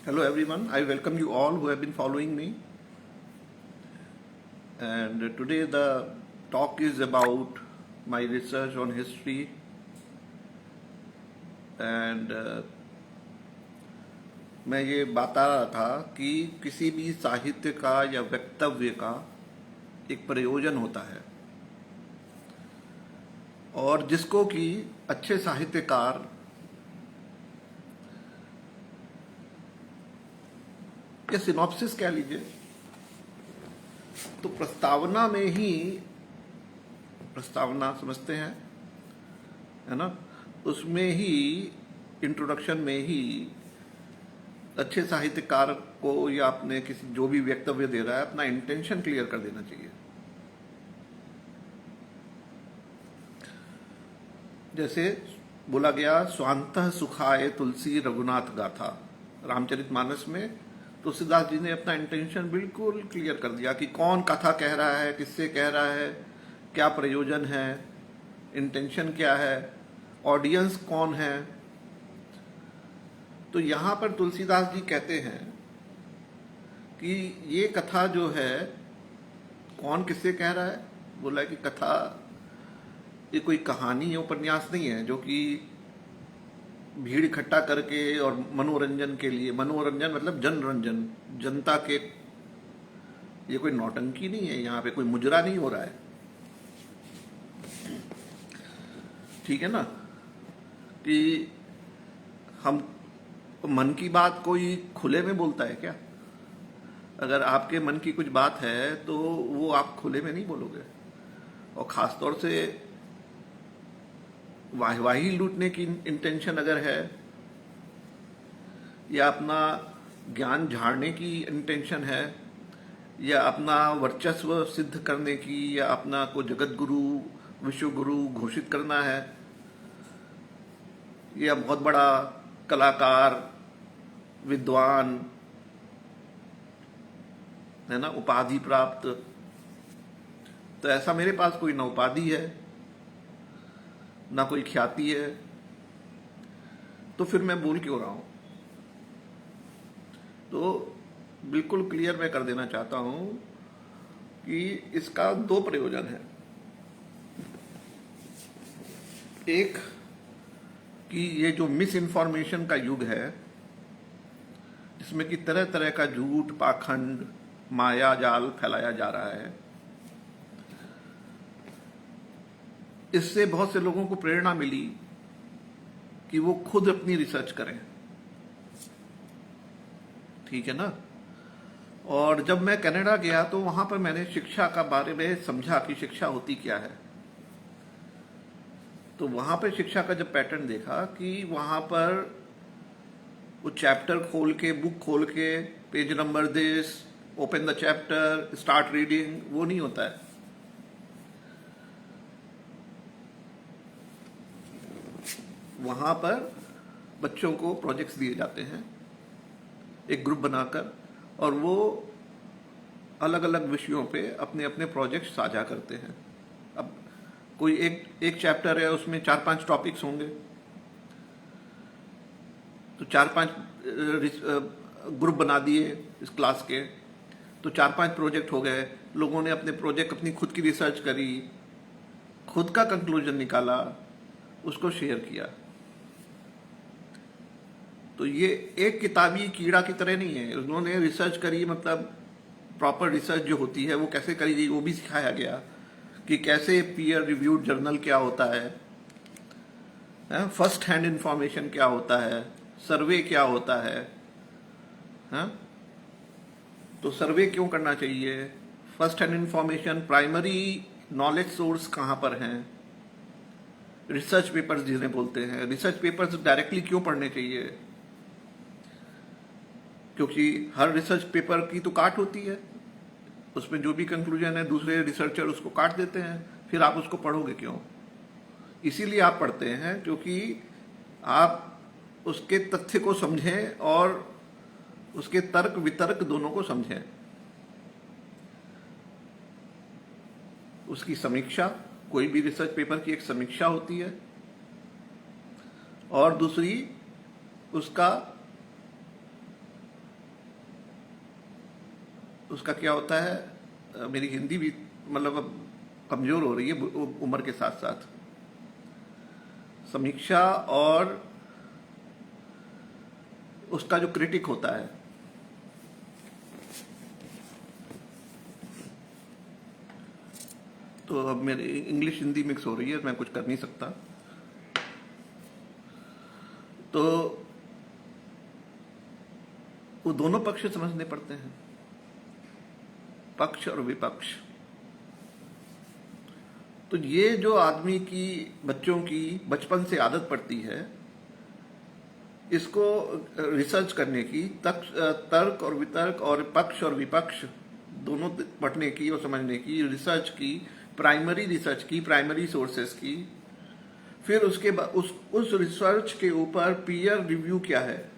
Hello everyone, I welcome you all who have been following me. And today the talk is about my research on history and मैं ये बता रहा था कि किसी भी साहित्य का या वक्तव्य का एक प्रयोजन होता है और जिसको कि अच्छे साहित्यकार या सिनॉप्सिस कह लीजिए, तो प्रस्तावना समझते हैं, है ना, उसमें ही इंट्रोडक्शन में ही अच्छे साहित्यकार को या अपने किसी जो भी वक्तव्य दे रहा है अपना इंटेंशन क्लियर कर देना चाहिए। जैसे बोला गया, स्वांतः सुखाय तुलसी रघुनाथ गाथा, रामचरितमानस में तुलसीदास जी ने अपना इंटेंशन बिल्कुल क्लियर कर दिया कि कौन कथा कह रहा है, किससे कह रहा है, क्या प्रयोजन है, इंटेंशन क्या है, ऑडियंस कौन है। तो यहां पर तुलसीदास जी कहते हैं कि ये कथा जो है, कौन किससे कह रहा है, बोला कि कथा ये कोई कहानी या उपन्यास नहीं है जो कि भीड़ इकट्ठा करके और मनोरंजन के लिए, मनोरंजन मतलब जनरंजन, जनता के, ये कोई नौटंकी नहीं है, यहाँ पे कोई मुजरा नहीं हो रहा है, ठीक है ना, कि हम मन की बात कोई खुले में बोलता है क्या? अगर आपके मन की कुछ बात है तो वो आप खुले में नहीं बोलोगे, और खासतौर से वाहवाही लूटने की इंटेंशन अगर है या अपना ज्ञान झाड़ने की इंटेंशन है या अपना वर्चस्व सिद्ध करने की या अपना को जगत गुरु विश्व गुरु घोषित करना है या बहुत बड़ा कलाकार विद्वान, है ना, उपाधि प्राप्त, तो ऐसा मेरे पास कोई ना उपाधि है ना कोई ख्याति है, तो फिर मैं बोल क्यों रहा हूं? तो बिल्कुल क्लियर मैं कर देना चाहता हूं कि इसका दो प्रयोजन है। एक कि ये जो मिस इन्फॉर्मेशन का युग है, जिसमें कि तरह तरह का झूठ, पाखंड, माया जाल फैलाया जा रहा है, इससे बहुत से लोगों को प्रेरणा मिली कि वो खुद अपनी रिसर्च करें, ठीक है ना। और जब मैं कनाडा गया तो वहां पर मैंने शिक्षा का बारे में समझा कि शिक्षा होती क्या है। तो वहां पर शिक्षा का जब पैटर्न देखा कि वहां पर वो चैप्टर खोल के, बुक खोल के, page number this, open the chapter, start reading, वो नहीं होता है। वहां पर बच्चों को प्रोजेक्ट्स दिए जाते हैं एक ग्रुप बनाकर, और वो अलग अलग विषयों पे अपने अपने प्रोजेक्ट साझा करते हैं। अब कोई एक चैप्टर है, उसमें 4-5 टॉपिक्स होंगे, तो 4-5 ग्रुप बना दिए इस क्लास के, तो 4-5 प्रोजेक्ट हो गए। लोगों ने अपने प्रोजेक्ट, अपनी खुद की रिसर्च करी, खुद का कंक्लूजन निकाला, उसको शेयर किया। तो ये एक किताबी कीड़ा की तरह नहीं है, उन्होंने रिसर्च करी, मतलब प्रॉपर रिसर्च जो होती है वो कैसे करी गई वो भी सिखाया गया कि कैसे पीयर रिव्यूड जर्नल क्या होता है, फर्स्ट हैंड इंफॉर्मेशन क्या होता है, सर्वे क्या होता है, तो सर्वे क्यों करना चाहिए, first hand information, primary knowledge source कहां पर हैं, रिसर्च पेपर्स जिन्हें बोलते हैं, रिसर्च पेपर्स डायरेक्टली क्यों पढ़ने चाहिए, क्योंकि हर रिसर्च पेपर की तो काट होती है, उसमें जो भी कंक्लूजन है दूसरे रिसर्चर उसको काट देते हैं, फिर आप उसको पढ़ोगे क्यों? इसीलिए आप पढ़ते हैं क्योंकि आप उसके तथ्य को समझें और उसके तर्क वितर्क दोनों को समझें। उसकी समीक्षा, कोई भी रिसर्च पेपर की एक समीक्षा होती है, और दूसरी उसका उसका क्या होता है, मेरी हिंदी भी मतलब अब कमजोर हो रही है उम्र के साथ साथ। समीक्षा और उसका जो क्रिटिक होता है, तो अब मेरी इंग्लिश हिंदी मिक्स हो रही है, मैं कुछ कर नहीं सकता। तो वो दोनों पक्ष समझने पड़ते हैं, पक्ष और विपक्ष। तो ये जो आदमी की, बच्चों की बचपन से आदत पड़ती है इसको रिसर्च करने की, तर्क और वितर्क और पक्ष और विपक्ष दोनों पढ़ने की और समझने की, रिसर्च की, प्राइमरी रिसर्च की, प्राइमरी सोर्सेस की, फिर उसके बाद उस रिसर्च के ऊपर पीयर रिव्यू क्या है,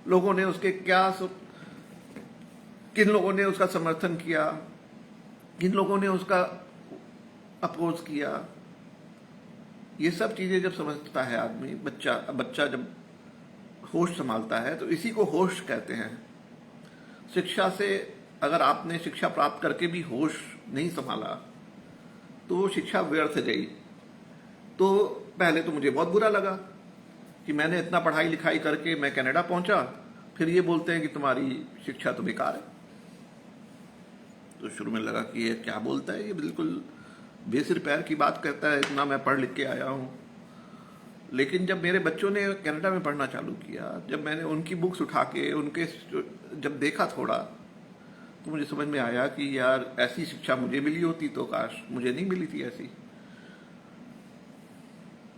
लोगों ने उसके किन लोगों ने उसका समर्थन किया, किन लोगों ने उसका अपोज किया। ये सब चीजें जब समझता है आदमी, बच्चा जब होश संभालता है, तो इसी को होश कहते हैं। शिक्षा से, अगर आपने शिक्षा प्राप्त करके भी होश नहीं संभाला तो वो शिक्षा व्यर्थ गई। तो पहले तो मुझे बहुत बुरा लगा कि मैंने इतना पढ़ाई लिखाई करके मैं कनाडा पहुंचा, फिर ये बोलते हैं कि तुम्हारी शिक्षा तो बेकार है। तो शुरू में लगा कि ये क्या बोलता है, ये बिल्कुल बेसिर पैर की बात कहता है, इतना मैं पढ़ लिख के आया हूं। लेकिन जब मेरे बच्चों ने कनाडा में पढ़ना चालू किया, जब मैंने उनकी बुक्स उठा के उनके जब देखा थोड़ा, तो मुझे समझ में आया कि यार ऐसी शिक्षा मुझे मिली होती तो काश, मुझे नहीं मिली थी ऐसी।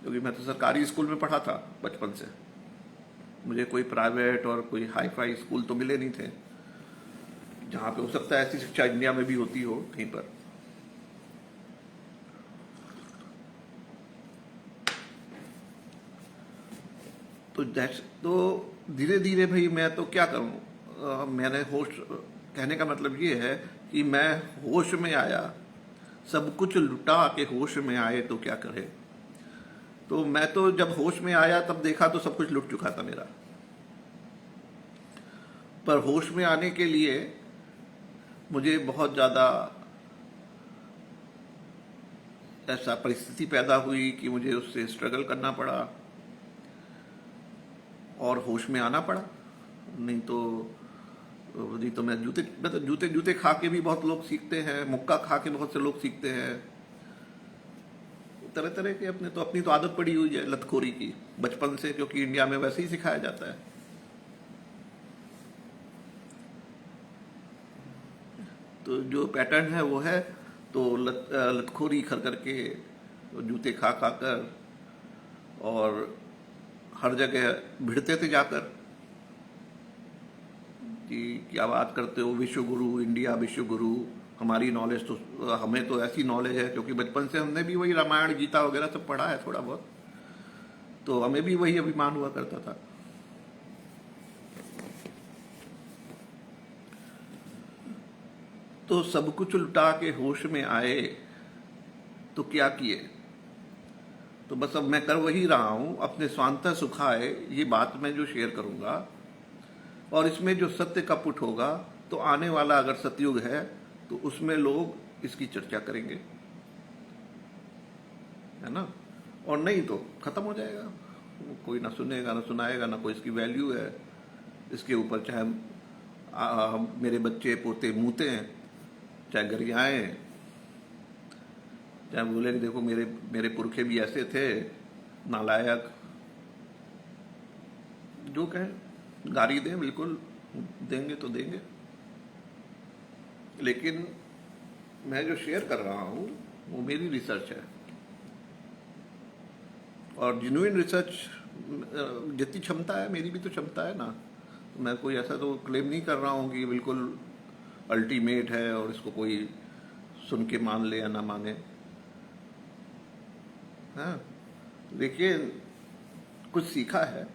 क्योंकि मैं तो सरकारी स्कूल में पढ़ा था बचपन से, मुझे कोई प्राइवेट और कोई हाई फाई स्कूल तो मिले नहीं थे जहां पे हो सकता है ऐसी शिक्षा इंडिया में भी होती हो कहीं पर। तो धीरे धीरे भाई मैं तो क्या करूं, मैंने होश, कहने का मतलब ये है कि मैं होश में आया, सब कुछ लुटा के होश में आए तो क्या करे। तो मैं तो जब होश में आया तब देखा तो सब कुछ लुट चुका था मेरा। पर होश में आने के लिए मुझे बहुत ज्यादा ऐसा परिस्थिति पैदा हुई कि मुझे उससे स्ट्रगल करना पड़ा और होश में आना पड़ा। नहीं तो मैं जूते खा के भी बहुत लोग सीखते हैं, मुक्का खा के बहुत से लोग सीखते हैं, तरह तरह के अपनी तो आदत पड़ी हुई है लतखोरी की बचपन से, क्योंकि इंडिया में वैसे ही सिखाया जाता है। तो जो पैटर्न है वो है, तो लतखोरी कर करके, जूते खा खा कर, और हर जगह भिड़ते थे जाकर कि क्या बात करते हो, विश्व गुरु, इंडिया विश्व गुरु, हमारी नॉलेज तो, हमें तो ऐसी नॉलेज है, क्योंकि बचपन से हमने भी वही रामायण गीता वगैरह सब पढ़ा है थोड़ा बहुत, तो हमें भी वही अभिमान हुआ करता था। तो सब कुछ लुटा के होश में आए तो क्या किए। तो बस अब मैं कर वही रहा हूं, अपने स्वांतः सुखाए, ये बात मैं जो शेयर करूंगा, और इसमें जो सत्य का पुट होगा, तो आने वाला अगर सतयुग है तो उसमें लोग इसकी चर्चा करेंगे, है ना, और नहीं तो खत्म हो जाएगा, कोई ना सुनेगा ना सुनाएगा, ना कोई इसकी वैल्यू है। इसके ऊपर चाहे मेरे बच्चे पोते मूते हैं, चाहे गरियाएं, चाहे बोले कि देखो मेरे पुरखे भी ऐसे थे, नालायक, जो कहें गाली दें, बिल्कुल देंगे तो देंगे। लेकिन मैं जो शेयर कर रहा हूं वो मेरी रिसर्च है, और जेन्युइन रिसर्च जितनी क्षमता है मेरी भी तो क्षमता है ना। तो मैं कोई ऐसा तो क्लेम नहीं कर रहा हूं कि बिल्कुल अल्टीमेट है और इसको कोई सुन के मान ले या ना माने। हाँ, देखिए, कुछ सीखा है,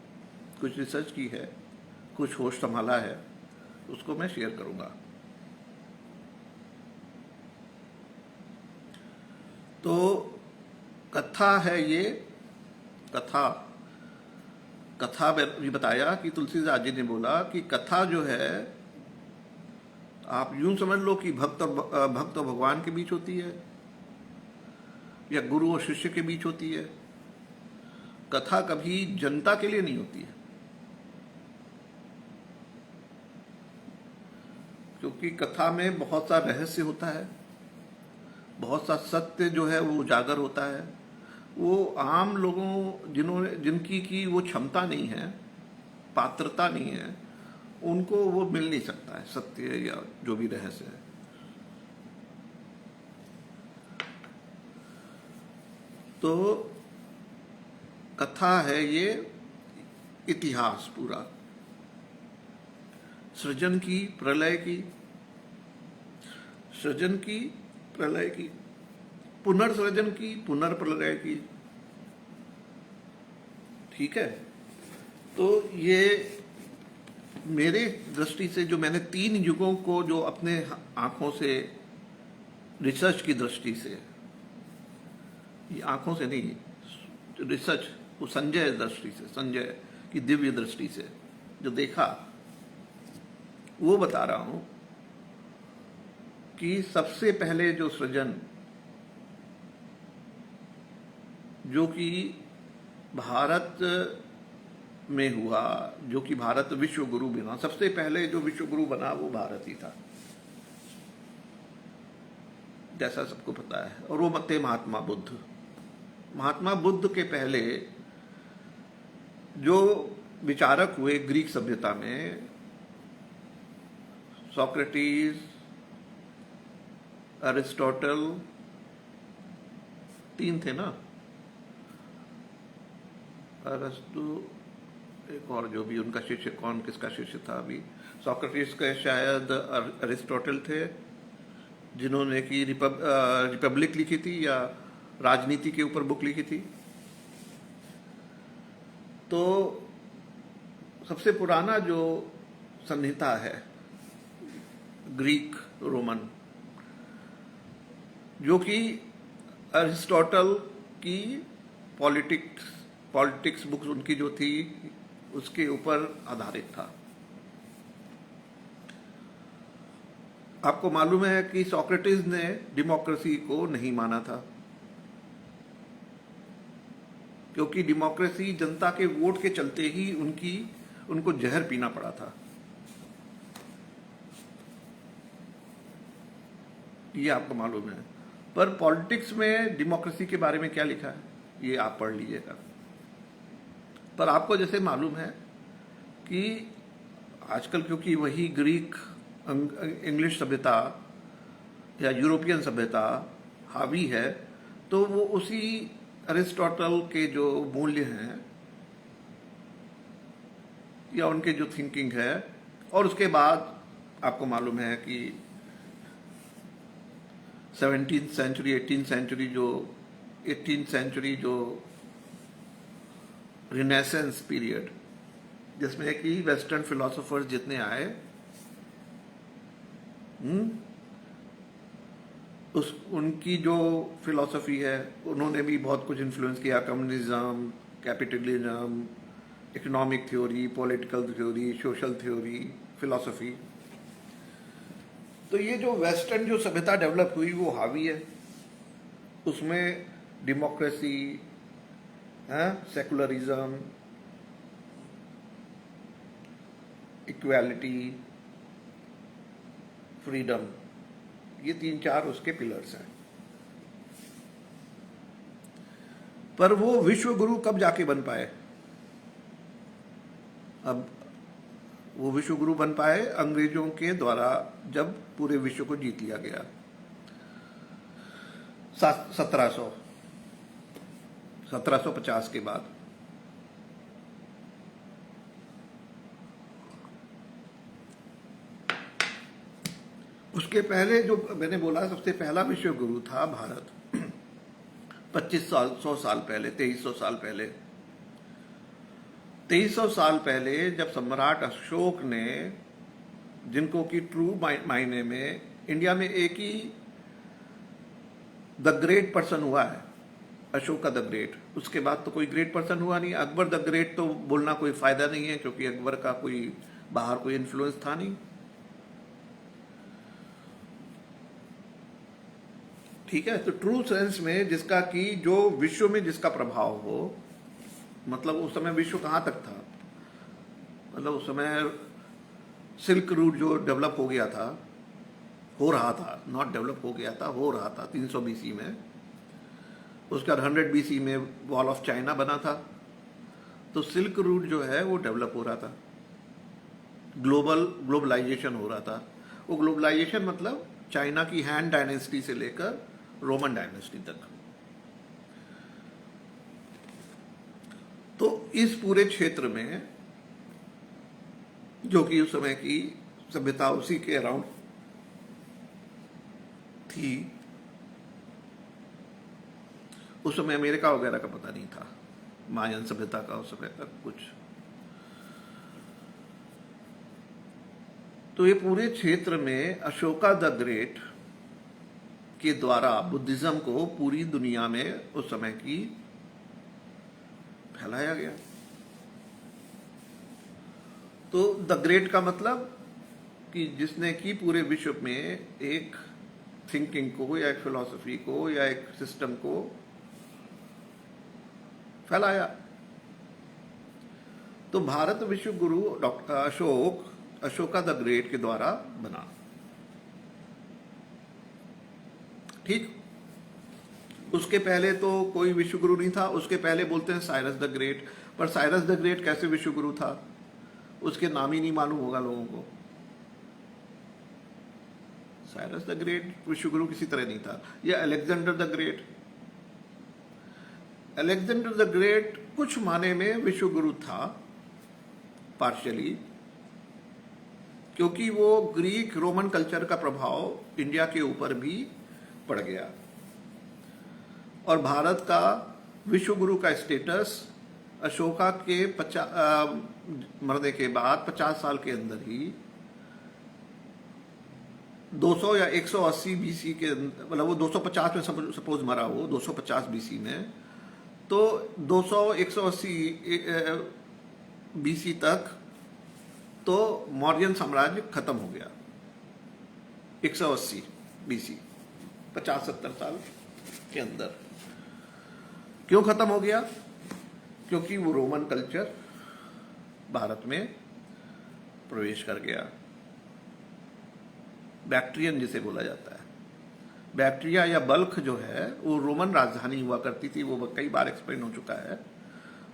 कुछ रिसर्च की है, कुछ होश संभाला है, उसको मैं शेयर करूंगा। तो कथा है ये, कथा में भी बताया कि तुलसीदास जी ने बोला कि कथा जो है आप यूं समझ लो कि भक्त और भगवान के बीच होती है, या गुरु और शिष्य के बीच होती है। कथा कभी जनता के लिए नहीं होती है, क्योंकि कथा में बहुत सा रहस्य होता है, बहुत सा सत्य जो है वो उजागर होता है। वो आम लोगों जिनकी की वो क्षमता नहीं है, पात्रता नहीं है, उनको वो मिल नहीं सकता है सत्य या जो भी रहस्य है। तो कथा है ये इतिहास पूरा, सृजन की, प्रलय की, सृजन की, प्रलय की, पुनर्सृजन की, पुनर्प्रलय की। ठीक है। तो ये मेरे दृष्टि से जो मैंने 3 युगों को जो अपने आंखों से, रिसर्च की दृष्टि से, ये आंखों से नहीं, रिसर्च, वो संजय दृष्टि से, संजय की दिव्य दृष्टि से जो देखा, वो बता रहा हूं कि सबसे पहले जो सृजन जो कि भारत में हुआ, जो कि भारत विश्व गुरु बना, सबसे पहले जो विश्व गुरु बना वो भारत ही था, जैसा सबको पता है। और वो थे महात्मा बुद्ध। महात्मा बुद्ध के पहले जो विचारक हुए ग्रीक सभ्यता में, सोक्रेटिस, अरिस्टोटल, 3 थे ना, अरस्तु, एक और जो भी उनका शिष्य, कौन किसका शिष्य था अभी, सोक्रेटिस के शायद अरिस्टोटल थे, जिन्होंने की रिपब्लिक लिखी थी या राजनीति के ऊपर बुक लिखी थी। तो सबसे पुराना जो संहिता है ग्रीक रोमन, जो कि अरिस्टोटल की पॉलिटिक्स बुक्स उनकी जो थी उसके ऊपर आधारित था। आपको मालूम है कि सोक्रेटिस ने डेमोक्रेसी को नहीं माना था, क्योंकि डेमोक्रेसी जनता के वोट के चलते ही उनको जहर पीना पड़ा था। ये आपको मालूम है। पर पॉलिटिक्स में डेमोक्रेसी के बारे में क्या लिखा है ये आप पढ़ लीजिएगा। पर आपको जैसे मालूम है कि आजकल क्योंकि वही ग्रीक इंग्लिश सभ्यता या यूरोपियन सभ्यता हावी है, तो वो उसी अरिस्टोटल के जो मूल्य हैं या उनके जो थिंकिंग है, और उसके बाद आपको मालूम है कि 17th सेंचुरी 18th सेंचुरी जो रिनेसेंस पीरियड, जिसमें कि वेस्टर्न फिलोसोफर्स जितने आए, उनकी जो फिलॉसफी है उन्होंने भी बहुत कुछ इन्फ्लुएंस किया। Communism, capitalism, economic theory, political theory, social theory, philosophy. तो ये जो वेस्टर्न जो सभ्यता डेवलप हुई वो हावी है, उसमें डेमोक्रेसी, सेकुलरिज्म, इक्वालिटी, फ्रीडम, ये 3-4 उसके पिलर्स हैं। पर वो विश्व गुरु कब जाके बन पाए? अब वो विश्व गुरु बन पाए अंग्रेजों के द्वारा, जब पूरे विश्व को जीत लिया गया 1750 के बाद। उसके पहले जो मैंने बोला सबसे पहला विश्व गुरु था भारत, 2500 साल पहले, 2300 साल पहले। 2300 साल पहले जब सम्राट अशोक ने, जिनको कि ट्रू मायने में इंडिया में एक ही द ग्रेट पर्सन हुआ है, अशोक का द ग्रेट, उसके बाद तो कोई ग्रेट पर्सन हुआ नहीं। अकबर द ग्रेट तो बोलना कोई फायदा नहीं है, क्योंकि अकबर का कोई बाहर कोई इन्फ्लुएंस था नहीं। ठीक है, तो ट्रू सेंस में जिसका कि जो विश्व में जिसका प्रभाव हो, मतलब उस समय विश्व कहाँ तक था, मतलब उस समय सिल्क रूट जो डेवलप हो गया था, हो रहा था, नॉट डेवलप हो गया था, हो रहा था 300 बीसी में। उसके बाद 100 बीसी में वॉल ऑफ चाइना बना था। तो सिल्क रूट जो है वो डेवलप हो रहा था, ग्लोबलाइजेशन हो रहा था। वो ग्लोबलाइजेशन मतलब चाइना की हैन डायनेस्टी से लेकर रोमन डायनेस्टी तक। तो इस पूरे क्षेत्र में जो कि उस समय की सभ्यता उसी के अराउंड थी, उस समय अमेरिका वगैरह का पता नहीं था, मायन सभ्यता का उस समय तक कुछ। तो ये पूरे क्षेत्र में अशोका द ग्रेट के द्वारा बुद्धिज्म को पूरी दुनिया में उस समय की फैलाया गया। तो द ग्रेट का मतलब कि जिसने कि पूरे विश्व में एक थिंकिंग को या एक फिलॉसफी को या एक सिस्टम को फैलाया। तो भारत विश्व गुरु डॉक्टर अशोका द ग्रेट के द्वारा बना। ठीक, उसके पहले तो कोई विश्व गुरु नहीं था। उसके पहले बोलते हैं साइरस द ग्रेट, पर साइरस द ग्रेट कैसे विश्व गुरु था, उसके नाम ही नहीं मालूम होगा लोगों को। साइरस द ग्रेट विश्व गुरु किसी तरह नहीं था। या Alexander the great, Alexander the great कुछ माने में विश्व गुरु था, पार्शियली, क्योंकि वो ग्रीक रोमन कल्चर का प्रभाव इंडिया के ऊपर भी पड़ गया। और भारत का विश्व गुरु का स्टेटस अशोका के मरने के बाद 50 साल के अंदर ही 200 या 180 बीसी के, मतलब वो 250 में सपोज मरा हो, 250 बीसी में, तो 200 180 बीसी तक तो मौर्यन साम्राज्य खत्म हो गया। 180 बीसी, 50-70 साल के अंदर। क्यों खत्म हो गया? क्योंकि वो रोमन कल्चर भारत में प्रवेश कर गया। बैक्ट्रियन जिसे बोला जाता है, बैक्ट्रिया या बल्ख जो है वो रोमन राजधानी हुआ करती थी। वो कई बार एक्सप्लेन हो चुका है।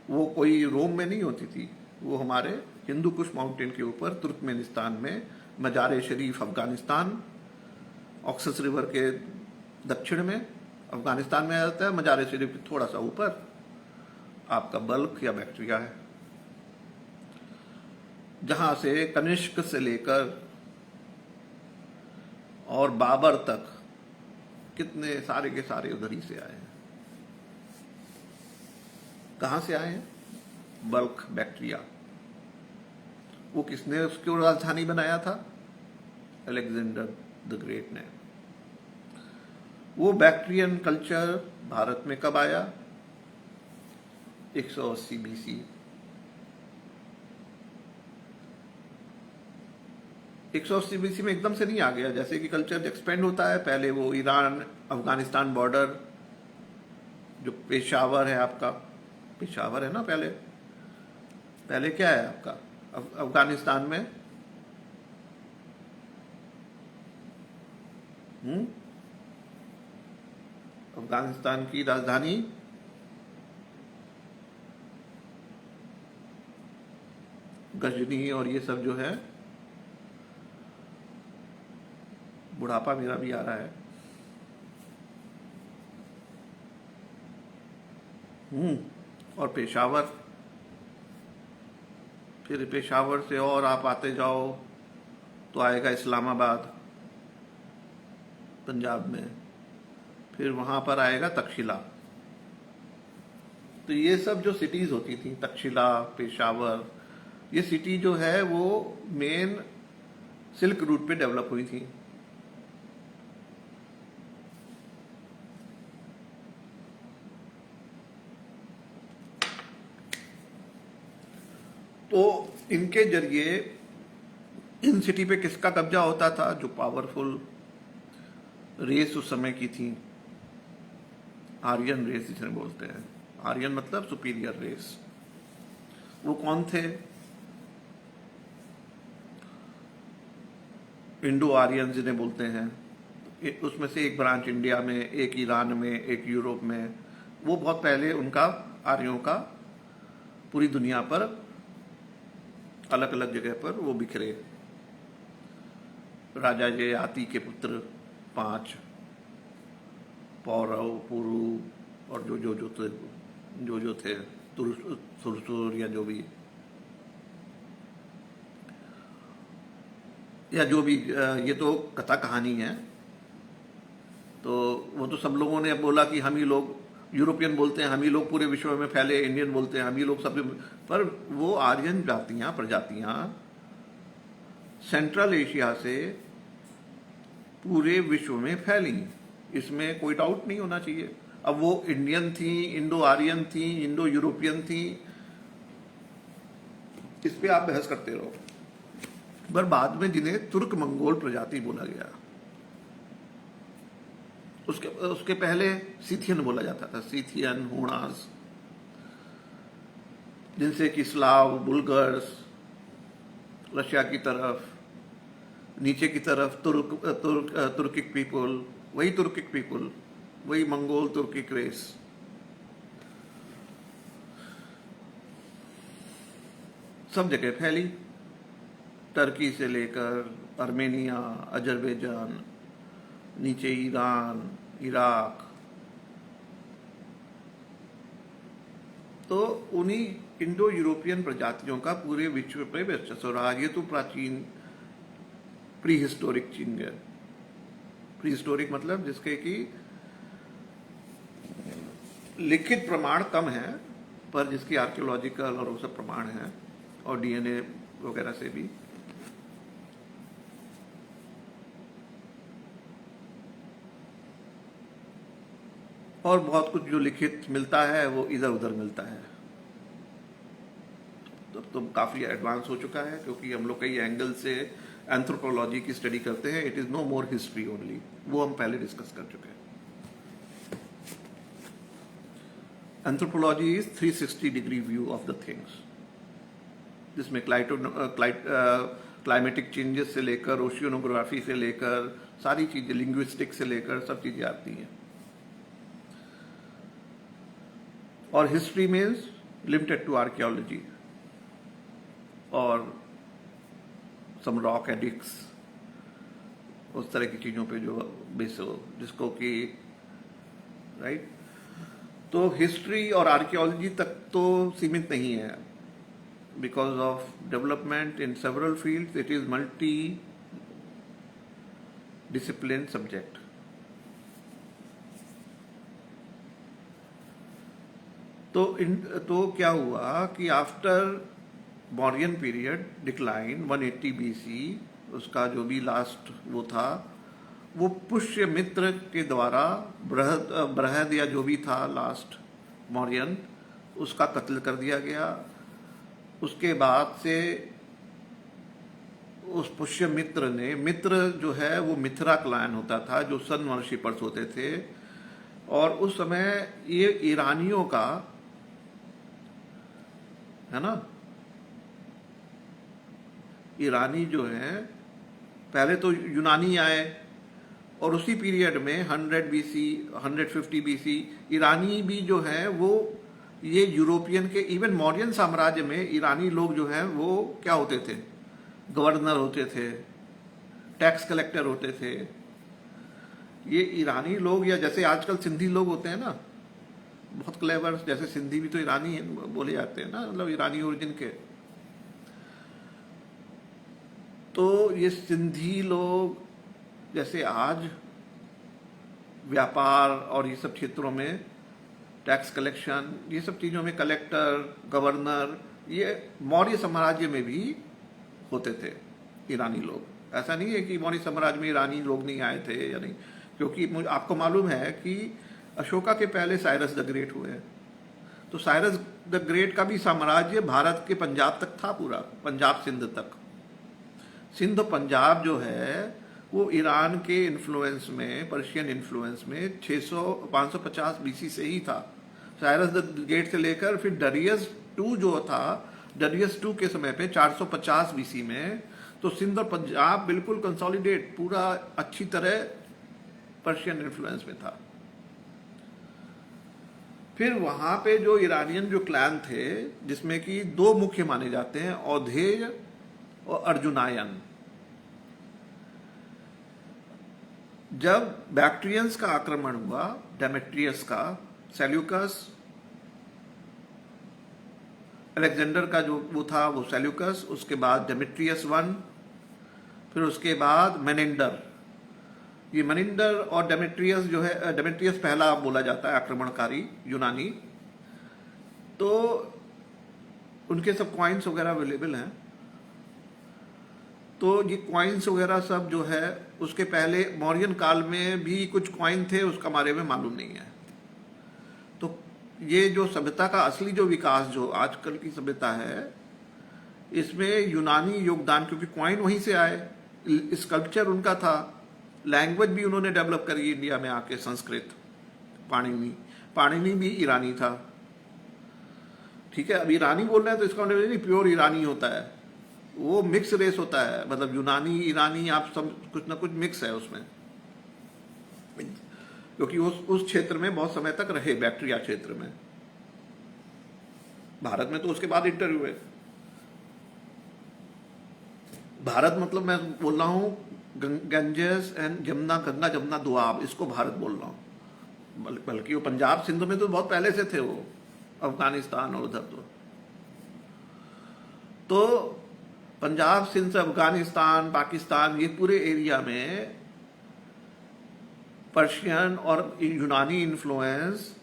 वो कोई रोम में नहीं होती थी, वो हमारे हिंदू कुश माउंटेन के ऊपर तुर्कमेनिस्तान में, मजार शरीफ अफगानिस्तान, ऑक्सस रिवर के दक्षिण में अफगानिस्तान में आ जाता है। मजार शरीफ के थोड़ा सा ऊपर आपका बल्ख या बैक्ट्रिया है, जहां से कनिष्क से लेकर और बाबर तक कितने सारे के सारे उधर ही से आए हैं। कहां से आए हैं? बल्ख, बैक्ट्रिया। वो किसने उसको राजधानी बनाया था? अलेक्जेंडर द ग्रेट ने। वो बैक्ट्रियन कल्चर भारत में कब आया? 180 बीसी। 180 बीसी में एकदम से नहीं आ गया। जैसे कि कल्चर एक्सपेंड होता है, पहले वो ईरान अफगानिस्तान बॉर्डर, जो पेशावर है आपका, पेशावर है ना, पहले क्या है आपका अफगानिस्तान में? अफगानिस्तान की राजधानी गजनी, और ये सब जो है, बुढ़ापा मेरा भी आ रहा है। और पेशावर, फिर पेशावर से और आप आते जाओ तो आएगा इस्लामाबाद पंजाब में, फिर वहां पर आएगा तक्षशिला। तो ये सब जो सिटीज होती थी, तक्षशिला, पेशावर, ये सिटी जो है वो मेन सिल्क रूट पे डेवलप हुई थी। तो इनके जरिए इन सिटी पे किसका कब्जा होता था? जो पावरफुल रेस उस समय की थी, आर्यन रेस जिसे बोलते हैं, आर्यन मतलब सुपीरियर रेस। वो कौन थे? इंडो आर्यन जिन्हें बोलते हैं। उसमें से एक ब्रांच इंडिया में, एक ईरान में, एक यूरोप में। वो बहुत पहले उनका, आर्यों का, पूरी दुनिया पर अलग अलग जगह पर वो बिखरे। राजा ययाति के पुत्र 5, पौरव, पुरु और जो थे, सुरसुर या जो भी, ये तो कथा कहानी है। तो वो तो सब लोगों ने बोला कि हम ही लोग यूरोपियन बोलते हैं, हम ही लोग पूरे विश्व में फैले, इंडियन बोलते हैं, हम ही लोग सब। पर वो आर्यन जातियां, प्रजातियां सेंट्रल एशिया से पूरे विश्व में फैली, इसमें कोई डाउट नहीं होना चाहिए। अब वो इंडियन थी, इंडो आर्यन थी, इंडो यूरोपियन थी, इस पे आप बहस करते रहो। पर बाद में जिन्हें तुर्क मंगोल प्रजाति बोला गया, उसके पहले सीथियन बोला जाता था, सीथियन, हूणास, जिनसे कि स्लाव, बुल्गर्स, रशिया की तरफ, नीचे की तरफ तुर्किक पीपल, वही तुर्किक पीपल, वही मंगोल तुर्किक रेस। सब जगह फैली, टर्की से लेकर आर्मेनिया, अजरबैजान, नीचे ईरान, इराक। तो उन्हीं इंडो यूरोपियन प्रजातियों का पूरे विश्व पे वर्चस्व रहा। ये तो प्राचीन प्री हिस्टोरिक चीन है। प्री हिस्टोरिक मतलब जिसके कि लिखित प्रमाण कम है, पर जिसकी आर्कियोलॉजिकल और वो सब प्रमाण है, और डीएनए वगैरह से भी। और बहुत कुछ जो लिखित मिलता है वो इधर उधर मिलता है। तो काफी एडवांस हो चुका है, क्योंकि हम लोग कई एंगल से एंथ्रोपोलॉजी की स्टडी करते हैं। It is no more history only, वो हम पहले डिस्कस कर चुके हैं। Anthropology is 360 degree view of the things, जिसमें क्लाइमेटिक चेंजेस से लेकर, ओशियोनोग्राफी से लेकर, सारी चीजें, लिंग्विस्टिक से लेकर सब चीजें आती हैं। और history means limited to archaeology और सम रॉक एडिक्स, उस तरह की चीजों पे जो बेस हो, जिसको कि राइट। तो हिस्ट्री और आर्कियोलॉजी तक तो सीमित नहीं है, because of development in several fields, it is multi discipline subject. तो क्या हुआ कि after Mauryan period decline 180 BC, उसका जो भी लास्ट वो था, वो पुष्यमित्र के द्वारा बृहद या जो भी था लास्ट मौर्यन, उसका कत्ल कर दिया गया। उसके बाद से उस पुष्यमित्र ने, मित्र जो है वो मिथरा क्लान होता था, जो सन वर्शिपर्स होते थे। और उस समय ये ईरानियों का, है ना, ईरानी जो है, पहले तो यूनानी आए, और उसी पीरियड में 100 बीसी, 150 बीसी ईरानी भी जो है वो ये यूरोपियन के, इवन मौर्यन साम्राज्य में ईरानी लोग जो हैं वो क्या होते थे? गवर्नर होते थे, टैक्स कलेक्टर होते थे। ये ईरानी लोग, या जैसे आजकल सिंधी लोग होते हैं ना, बहुत क्लेवर, जैसे सिंधी भी तो ईरानी है, बोले जाते हैं ना, मतलब ईरानी ओरिजिन के। तो ये सिंधी लोग जैसे आज व्यापार और ये सब क्षेत्रों में, टैक्स कलेक्शन, ये सब चीजों में कलेक्टर, गवर्नर, ये मौर्य साम्राज्य में भी होते थे ईरानी लोग। ऐसा नहीं है कि मौर्य साम्राज्य में ईरानी लोग नहीं आए थे या नहीं, क्योंकि आपको मालूम है कि अशोका के पहले साइरस द ग्रेट हुए। तो साइरस द ग्रेट का भी साम्राज्य भारत के पंजाब तक था, पूरा पंजाब सिंध तक। सिंध पंजाब जो है वो ईरान के इन्फ्लुएंस में, पर्शियन इन्फ्लुएंस में 550 बीसी से ही था। साइरस द ग्रेट से लेकर फिर डरियस टू जो था, डरियस टू के समय पे 450 बीसी में तो सिंध और पंजाब बिल्कुल कंसोलिडेट, पूरा अच्छी तरह पर्शियन इन्फ्लुएंस में था। फिर वहां पे जो ईरानियन जो क्लैन थे, जिसमें कि दो मुख्य माने जाते हैं, औधेय और अर्जुनायन। जब बैक्ट्रियंस का आक्रमण हुआ, डेमेट्रियस का, सेल्यूकस, अलेक्जेंडर का जो वो था वो सेल्यूकस, उसके बाद डेमेट्रियस वन, फिर उसके बाद मेनिंडर। ये मेनिंडर और डेमेट्रियस जो है, डेमेट्रियस पहला बोला जाता है आक्रमणकारी यूनानी। तो उनके सब कॉइन्स वगैरह अवेलेबल हैं। तो ये कॉइन्स वगैरह सब जो है, उसके पहले मौर्यन काल में भी कुछ कॉइन थे, उसका बारे में मालूम नहीं है। तो ये जो सभ्यता का असली जो विकास जो आजकल की सभ्यता है, इसमें यूनानी योगदान, क्योंकि कॉइन वहीं से आए, स्कल्पचर उनका था, लैंग्वेज भी उन्होंने डेवलप करी इंडिया में आके, संस्कृत, पाणिनी भी ईरानी था। ठीक है, अब ईरानी बोल रहे हैं तो इसका मतलब नहीं प्योर ईरानी होता है, वो मिक्स रेस होता है, मतलब यूनानी ईरानी आप सब कुछ ना कुछ मिक्स है उसमें, क्योंकि उस क्षेत्र में बहुत समय तक रहे, बैक्ट्रिया क्षेत्र में। भारत में तो उसके बाद इंटर हुए। भारत मतलब मैं बोल रहा हूं गंजेस एंड जमुना, गंगा जमुना दोआब, इसको भारत बोल रहा हूं। बल्कि वो पंजाब सिंध में तो बहुत पहले से थे, वो अफगानिस्तान और उधर तो पंजाब सिंध से अफगानिस्तान, पाकिस्तान, ये पूरे एरिया में पर्शियन और यूनानी इन्फ्लुएंस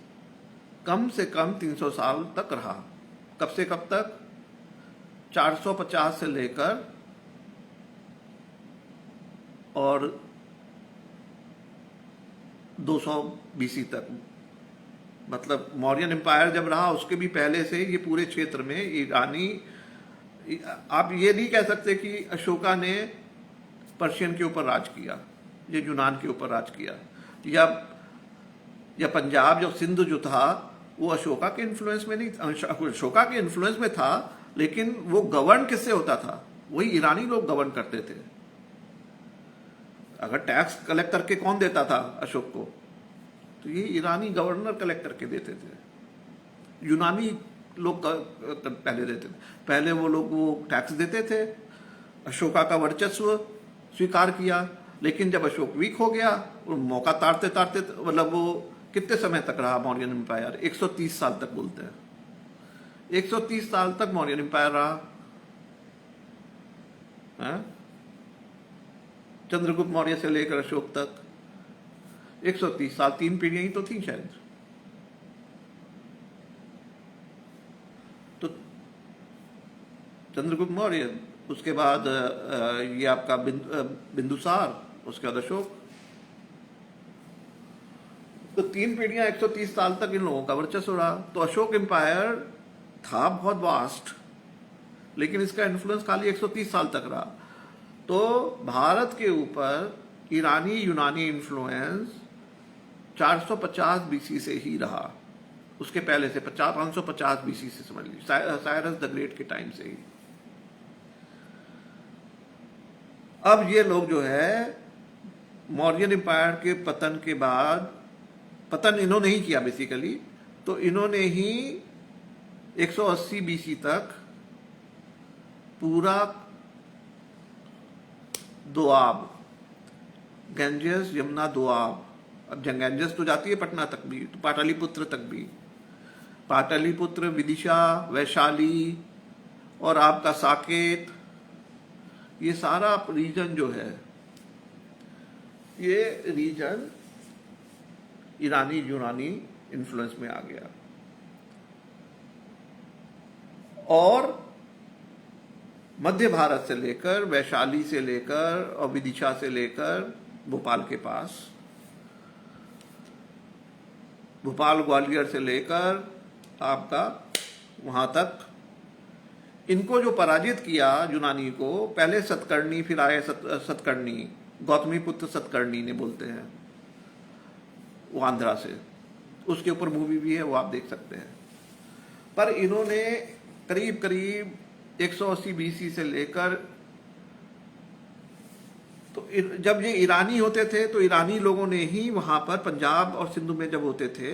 कम से कम 300 साल तक रहा। कब से कब तक? 450 से लेकर और 200 बीसी तक। मतलब मौर्यन एम्पायर जब रहा, उसके भी पहले से ये पूरे क्षेत्र में ईरानी, आप ये नहीं कह सकते कि अशोका ने पर्शियन के ऊपर राज किया, ये यूनान के ऊपर राज किया, या पंजाब जो सिंध जो था वो अशोका के इन्फ्लुएंस में नहीं, अशोका के इन्फ्लुएंस में था, लेकिन वो गवर्न किससे होता था? वही ईरानी लोग गवर्न करते थे। अगर टैक्स कलेक्ट करके कौन देता था अशोक को? तो ये ईरानी गवर्नर कलेक्ट करके देते थे। यूनानी लोग पहले देते थे, पहले वो लोग वो टैक्स देते थे, अशोका का वर्चस्व स्वीकार किया। लेकिन जब अशोक वीक हो गया, वो मौका ताड़ते ताड़ते, मतलब वो कितने समय तक रहा मौर्यन एम्पायर? 130 साल तक बोलते हैं, 130 साल तक मौर्यन एम्पायर रहा है? चंद्रगुप्त मौर्य से लेकर अशोक तक 130 साल, 3 पीढ़ियां ही तो थी शायद। तो चंद्रगुप्त मौर्य, उसके बाद ये आपका बिंदुसार, उसके बाद अशोक। तो 3 पीढ़ियां 130 साल तक इन लोगों का वर्चस्व रहा। तो अशोक एम्पायर था बहुत वास्ट, लेकिन इसका इन्फ्लुएंस खाली 130 साल तक रहा। तो भारत के ऊपर ईरानी यूनानी इन्फ्लुएंस 450 बीसी से ही रहा, उसके पहले से 550 बीसी से समझ लीजिए, साइरस द ग्रेट के टाइम से ही। अब ये लोग जो है मौर्यन एम्पायर के पतन के बाद, पतन इन्होंने ही किया बेसिकली, तो इन्होंने ही 180 बीसी तक पूरा दोआब, गंजेस यमुना दोआब, अब गंजेस तो जाती है पटना तक भी, तो पाटलिपुत्र तक भी, पाटलिपुत्र, विदिशा, वैशाली और आपका साकेत, ये सारा रीजन जो है, ये रीजन ईरानी यूनानी इन्फ्लुएंस में आ गया। और मध्य भारत से लेकर, वैशाली से लेकर और विदिशा से लेकर भोपाल के पास, भोपाल ग्वालियर से लेकर आपका वहां तक, इनको जो पराजित किया यूनानी को, पहले सतकर्णी, फिर आए सतकर्णी, गौतमी पुत्र सतकर्णी ने बोलते हैं, वो आंध्रा से, उसके ऊपर मूवी भी है, वो आप देख सकते हैं। पर इन्होंने करीब करीब 180 बीसी से लेकर, तो जब ये ईरानी होते थे तो ईरानी लोगों ने ही वहां पर पंजाब और सिंधु में जब होते थे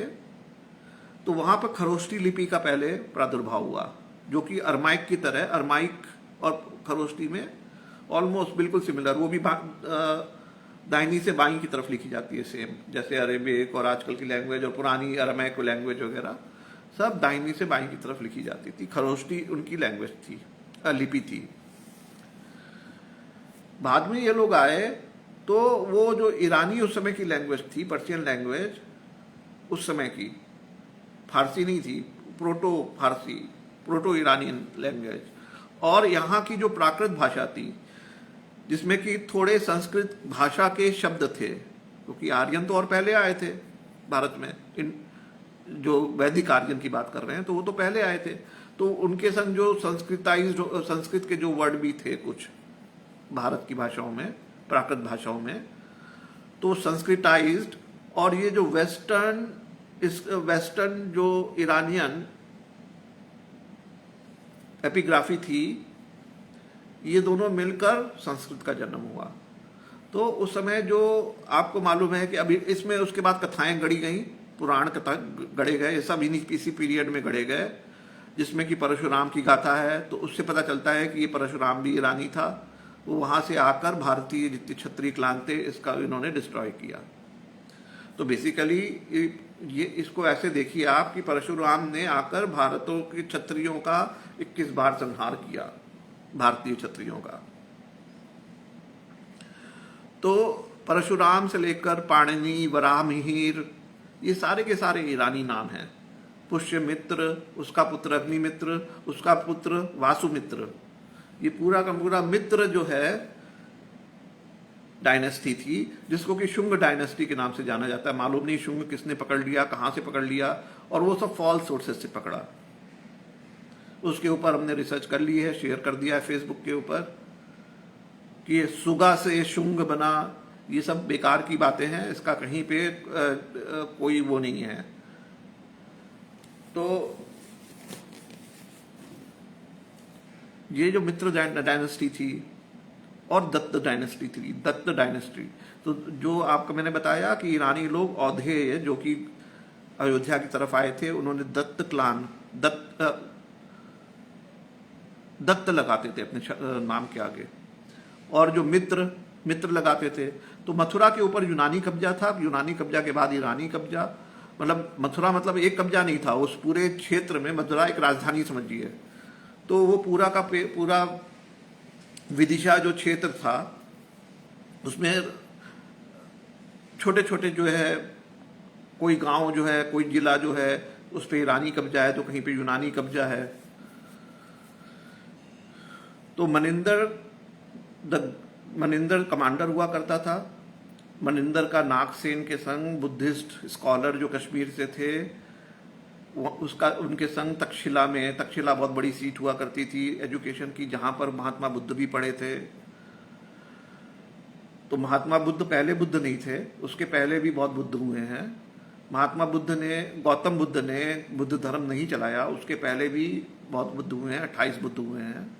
तो वहां पर खरोष्टी लिपि का पहले प्रादुर्भाव हुआ, जो कि अरमाइक की तरह, अरमाइक और खरोष्टी में ऑलमोस्ट बिल्कुल सिमिलर, वो भी दाहिनी से बाईं की तरफ लिखी जाती है सेम, जैसे अरेबिक और आजकल की लैंग्वेज और पुरानी अरमैक लैंग्वेज वगैरह सब दाहिनी से बाईं की तरफ लिखी जाती थी। खरोष्टी उनकी लैंग्वेज थी, लिपि थी। बाद में ये लोग आए तो वो जो ईरानी उस समय की लैंग्वेज थी, पर्शियन लैंग्वेज उस समय की, फारसी नहीं थी, प्रोटो फारसी, प्रोटो ईरानियन लैंग्वेज, और यहाँ की जो प्राकृत भाषा थी जिसमें कि थोड़े संस्कृत भाषा के शब्द थे, क्योंकि आर्यन तो और पहले आए थे भारत में, इन जो वैदिक आर्यन की बात कर रहे हैं तो वो तो पहले आए थे, तो उनके संग जो संस्कृत के जो वर्ड भी थे कुछ भारत की भाषाओं में, प्राकृत भाषाओं में, तो संस्कृताइज्ड, और ये जो वेस्टर्न जो ईरानियन एपिग्राफी थी, ये दोनों मिलकर संस्कृत का जन्म हुआ। तो उस समय जो आपको मालूम है कि अभी इसमें उसके बाद कथाएं गढ़ी गई, पुराण कथा गढ़े गए, ये सब इसी पीरियड में गढ़े गए, जिसमें कि परशुराम की गाथा है, तो उससे पता चलता है कि ये परशुराम भी ईरानी था, वो वहां से आकर भारतीय जितने क्षत्रिय क्लान थे इसका इन्होंने डिस्ट्रॉय किया। तो बेसिकली ये इसको ऐसे देखिए आप कि परशुराम ने आकर भारतों के क्षत्रियों का 21 बार संहार किया, भारतीय क्षत्रियों का। तो परशुराम से लेकर पाणिनि, वराहमिहिर, ये सारे के सारे ईरानी नाम हैं। पुष्यमित्र, उसका पुत्र अग्निमित्र, उसका पुत्र वासुमित्र, ये पूरा का पूरा मित्र जो है डायनेस्टी थी, जिसको कि शुंग डायनेस्टी के नाम से जाना जाता है। मालूम नहीं शुंग किसने पकड़ लिया, कहां से पकड़ लिया, और वो सब फॉल्स सोर्सेस से पकड़ा। उसके ऊपर हमने रिसर्च कर ली है, शेयर कर दिया है फेसबुक के ऊपर कि ये सुगा से शुंग बना, ये सब बेकार की बातें हैं, इसका कहीं पे कोई वो नहीं है। तो ये जो मित्र डायनेस्टी थी और दत्त डायनेस्टी थी, दत्त डायनेस्टी, तो जो आपको मैंने बताया कि ईरानी लोग औधेय जो कि अयोध्या की तरफ आए थे, उन्होंने दत्त क्लान, दत्त लगाते थे अपने नाम के आगे, और जो मित्र लगाते थे। तो मथुरा के ऊपर यूनानी कब्जा था, यूनानी कब्जा के बाद ईरानी कब्जा, मतलब मथुरा मतलब एक कब्जा नहीं था, उस पूरे क्षेत्र में मथुरा एक राजधानी समझिए। तो वो पूरा का पूरा विदिशा जो क्षेत्र था, उसमें छोटे छोटे जो है कोई गांव जो है, कोई जिला जो है, उस पे ईरानी कब्जा है, तो कहीं पे यूनानी कब्जा है। तो मनिंदर कमांडर हुआ करता था। मनिंदर का नागसेन के संग बुद्धिस्ट स्कॉलर जो कश्मीर से थे, उनके संग तक्षशिला बहुत बड़ी सीट हुआ करती थी एजुकेशन की, जहां पर महात्मा बुद्ध भी पढ़े थे। तो महात्मा बुद्ध पहले बुद्ध नहीं थे, उसके पहले भी बहुत बुद्ध हुए हैं। महात्मा बुद्ध ने, गौतम बुद्ध ने बुद्ध धर्म नहीं चलाया, उसके पहले भी बहुत बुद्ध हुए हैं, 28 बुद्ध हुए हैं।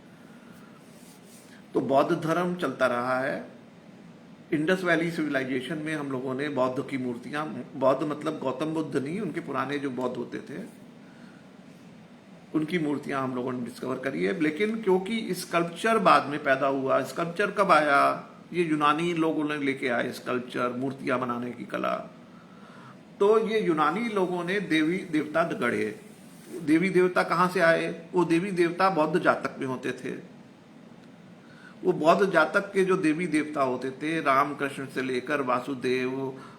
तो बौद्ध धर्म चलता रहा है। इंडस वैली सिविलाइजेशन में हम लोगों ने बौद्ध की मूर्तियां, बौद्ध मतलब गौतम बुद्ध नहीं, उनके पुराने जो बौद्ध होते थे उनकी मूर्तियां हम लोगों ने डिस्कवर करी है। लेकिन क्योंकि स्कल्पचर बाद में पैदा हुआ, स्कल्पचर कब आया, ये यूनानी लोगों ने लेके आए स्कल्पचर, मूर्तियां बनाने की कला। तो ये यूनानी लोगों ने देवी देवता गढ़े। देवी देवता कहां से आए, वो देवी देवता बौद्ध जातक में होते थे। वो बौद्ध जातक के जो देवी देवता होते थे, रामकृष्ण से लेकर वासुदेव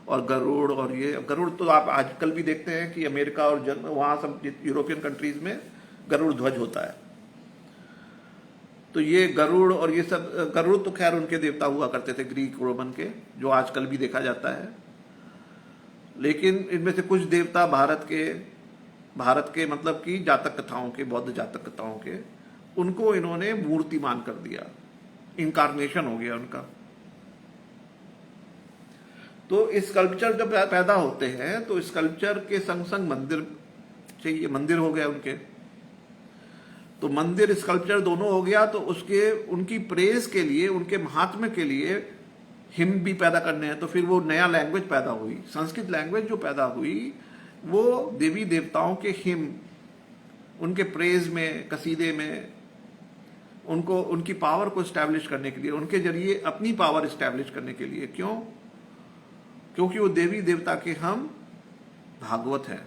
और गरुड़, और ये गरुड़ तो आप आजकल भी देखते हैं कि अमेरिका और वहां सब यूरोपियन कंट्रीज में गरुड़ ध्वज होता है। तो ये गरुड़ और ये सब, गरुड़ तो खैर उनके देवता हुआ करते थे ग्रीक रोमन के, जो आजकल भी देखा जाता है। लेकिन इनमें से कुछ देवता भारत के मतलब कि जातक कथाओं के, बौद्ध जातक कथाओं के, उनको इन्होंने मूर्तिमान कर दिया, इनकारनेशन हो गया उनका। तो स्कल्पचर जब पैदा होते हैं तो स्कल्पचर के संग संग मंदिर चाहिए, मंदिर हो गया उनके, तो मंदिर स्कल्पचर दोनों हो गया, तो उसके उनकी प्रेज के लिए, उनके महात्म्य के लिए हिम भी पैदा करने हैं। तो फिर वो नया लैंग्वेज पैदा हुई, संस्कृत लैंग्वेज जो पैदा हुई वो देवी देवताओं के हिम, उनके प्रेज में, कसीदे में, उनको उनकी पावर को स्टैब्लिश करने के लिए, उनके जरिए अपनी पावर स्टैब्लिश करने के लिए। क्यों? क्योंकि वो देवी देवता के हम भागवत हैं।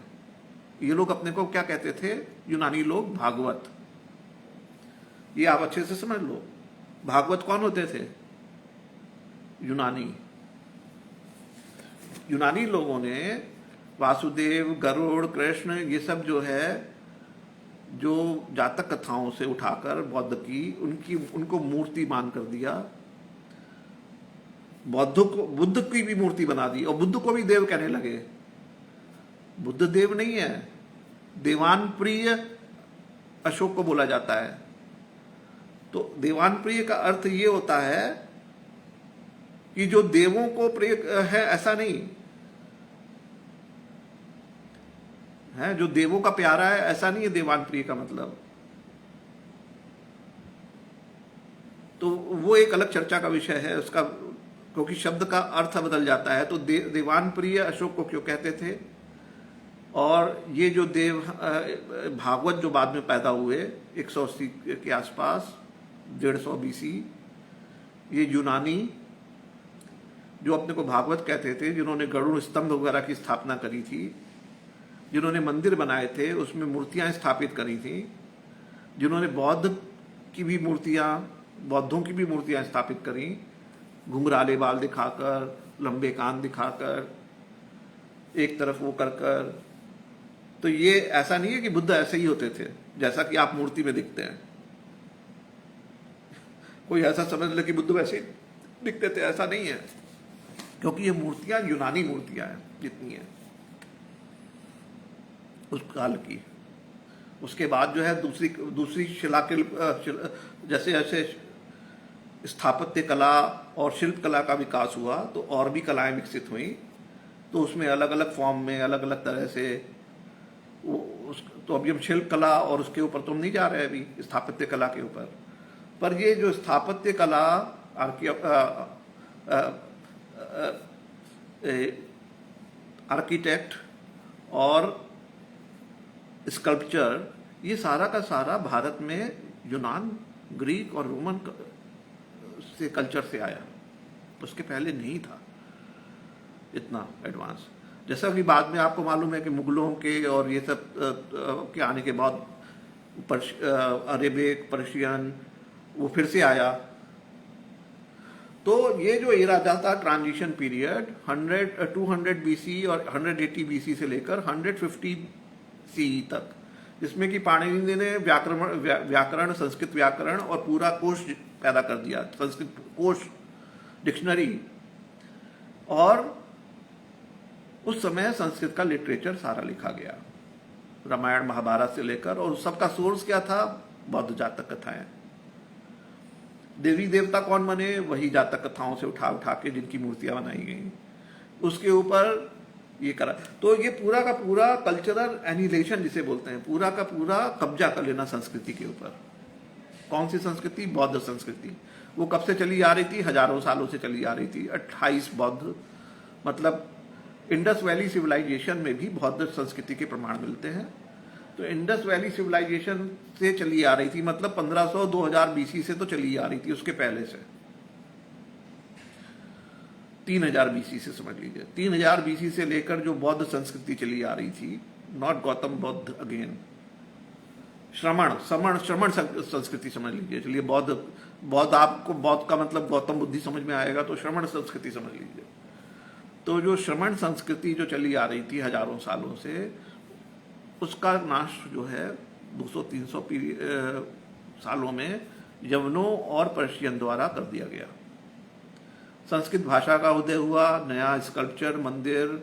ये लोग अपने को क्या कहते थे, यूनानी लोग, भागवत। ये आप अच्छे से समझ लो, भागवत कौन होते थे? यूनानी। यूनानी लोगों ने वासुदेव, गरुड़, कृष्ण, ये सब जो है, जो जातक कथाओं से उठाकर बौद्ध की उनको मूर्ति मान कर दिया, बुद्ध की भी मूर्ति बना दी, और बुद्ध को भी देव कहने लगे। बुद्ध देव नहीं है, देवान प्रिय अशोक को बोला जाता है। तो देवान प्रिय का अर्थ ये होता है कि जो देवों को प्रिय है, ऐसा नहीं है, जो देवों का प्यारा है ऐसा नहीं है देवान प्रिय का मतलब। तो वो एक अलग चर्चा का विषय है उसका, क्योंकि शब्द का अर्थ बदल जाता है। तो देवान प्रिय अशोक को क्यों कहते थे? और ये जो देव भागवत जो बाद में पैदा हुए 180 के आसपास, 150 BC, ये यूनानी जो अपने को भागवत कहते थे, जिन्होंने गरुड़ स्तंभ वगैरह की स्थापना करी थी, जिन्होंने मंदिर बनाए थे, उसमें मूर्तियां स्थापित करी थी, जिन्होंने बौद्ध की भी मूर्तियां, बौद्धों की भी मूर्तियां स्थापित करी, घुंघराले बाल दिखाकर, लंबे कान दिखाकर, एक तरफ वो कर। तो ये ऐसा नहीं है कि बुद्ध ऐसे ही होते थे जैसा कि आप मूर्ति में दिखते हैं। कोई ऐसा समझ ले कि बुद्ध वैसे दिखते थे, ऐसा नहीं है, क्योंकि ये मूर्तियां यूनानी मूर्तियां हैं जितनी है उस काल की। उसके बाद जो है दूसरी शिला के जैसे जैसे स्थापत्य कला और शिल्प कला का विकास हुआ तो और भी कलाएं विकसित हुई, तो उसमें अलग अलग फॉर्म में, अलग अलग तरह से तो अभी हम शिल्प कला और उसके ऊपर तो हम नहीं जा रहे अभी, स्थापत्य कला के ऊपर। पर ये जो स्थापत्य कला, आर्किटेक्ट और स्कल्पचर, ये सारा का सारा भारत में यूनान, ग्रीक और रोमन से कल्चर से आया, उसके पहले नहीं था इतना एडवांस। जैसा कि बाद में आपको मालूम है कि मुगलों के और ये सब के आने के बाद अरेबिक, पर्शियन, वो फिर से आया। तो ये जो एरा था, ट्रांजिशन पीरियड 200 BC और 180 BC से लेकर 150 CE तक, जिसमें कि पाणिनि ने व्याकरण, संस्कृत व्याकरण और पूरा कोश पैदा कर दिया, संस्कृत कोश, डिक्शनरी। और उस समय संस्कृत का लिटरेचर सारा लिखा गया, रामायण महाभारत से लेकर, और सबका सोर्स क्या था? बौद्ध जातक कथाएं। देवी देवता कौन बने? वही जातक कथाओं से उठा उठा के जिनकी मूर्तियां बनाई गई, उसके ऊपर ये करा। तो ये पूरा का पूरा कल्चरल एनिहिलेशन जिसे बोलते हैं, पूरा का पूरा कब्जा कर लेना संस्कृति के ऊपर। कौन सी संस्कृति? बौद्ध संस्कृति। वो कब से चली आ रही थी? हजारों सालों से चली आ रही थी। 28 बौद्ध, मतलब इंडस वैली सिविलाइजेशन में भी बौद्ध संस्कृति के प्रमाण मिलते हैं। तो इंडस वैली सिविलाइजेशन से चली आ रही थी, मतलब 1500-2000 BC से तो चली आ रही थी, उसके पहले से 3000 BC से समझ लीजिए। 3000 BC से लेकर जो बौद्ध संस्कृति चली आ रही थी, नॉट गौतम बुद्ध अगेन, श्रमण संस्कृति समझ लीजिए। चलिए बौद्ध आपको बौद्ध का मतलब गौतम बुद्धि समझ में आएगा, तो श्रमण संस्कृति समझ लीजिए। तो जो श्रमण संस्कृति जो चली आ रही थी हजारों सालों से, उसका नाश जो है 200-300 सालों में यवनों और पर्शियन द्वारा कर दिया गया। संस्कृत भाषा का उदय हुआ, नया स्कल्पचर, मंदिर